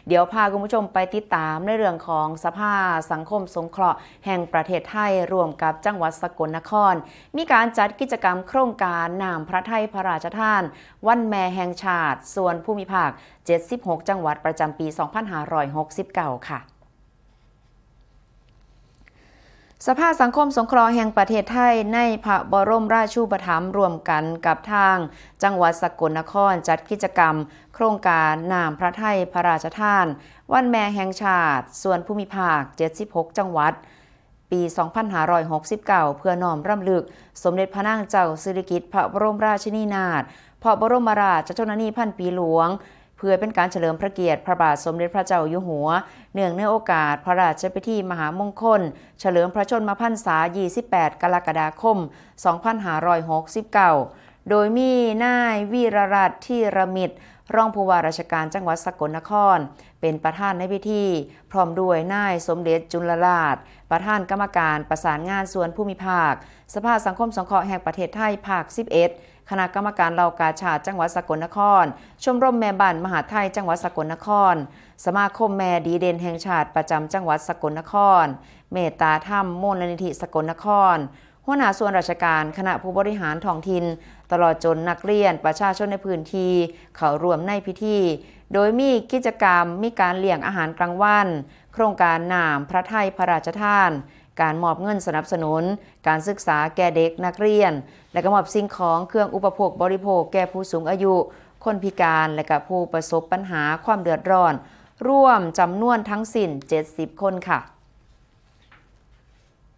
เดี๋ยวพาคุณผู้ชมไปติดตามในเรื่องของสภาสังคมสงเคราะห์แห่งประเทศไทยรวมกับจังหวัดสกลนครมีการจัดกิจกรรมโครงการนามพระไทยพระราชทานวันแม่แห่งชาติส่วนภูมิภาค76จังหวัดประจำปี2569ค่ะสภาสังคมสงเคราะห์แห่งประเทศไทยในพระบรมราชูปถัมภ์ร่วมกันกับทางจังหวัดสกลนครจัดกิจกรรมโครงการนามพระไทยพระราชทานวันแม่แห่งชาติส่วนภูมิภาค76จังหวัดปี2569เพื่อน้อมรำลึกสมเด็จพระนางเจ้าสิริกิติ์พระบรมราชินีนาถพระบรมราชชนนีพันปีหลวงเพื่อเป็นการเฉลิมพระเกียรติพระบาทสมเด็จพระเจ้าอยู่หัวเนื่องในโอกาสพระราชพิธีมหามงคลเฉลิมพระชนมพรรษา28กรกฎาคม2569โดยมีนายวีรรัตน์ธีรมิตรรองผู้ว่าราชการจังหวัดสกลนครเป็นประธานในพิธีพร้อมด้วยนายสมเด็จจุลราชประธานกรรมการประสานงานส่วนภูมิภาคสภาสังคมสงเคราะห์แห่งประเทศไทยภาค11คณะกรรมการเหล่ากาชาดจังหวัดสกลนครชมรมแม่บ้านมหาไทยจังหวัดสกลนครสมาคมแม่ดีเด่นแห่งชาติประจำจังหวัดสกลนครเมตตาธรรมมูลนิธิสกลนครหัวหน้าส่วนราชการคณะผู้บริหารท้องถิ่นตลอดจนนักเรียนประชาชนในพื้นที่เข้าร่วมในพิธีโดยมีกิจกรรมมีการเลี้ยงอาหารกลางวันโครงการนามพระไทยพระราชทานการมอบเงินสนับสนุนการศึกษาแก่เด็กนักเรียนและก็มอบสิ่งของเครื่องอุปโภคบริโภคแก่ผู้สูงอายุคนพิการและก็ผู้ประสบปัญหาความเดือดร้อนร่วมจำนวนทั้งสิ้น70คนค่ะ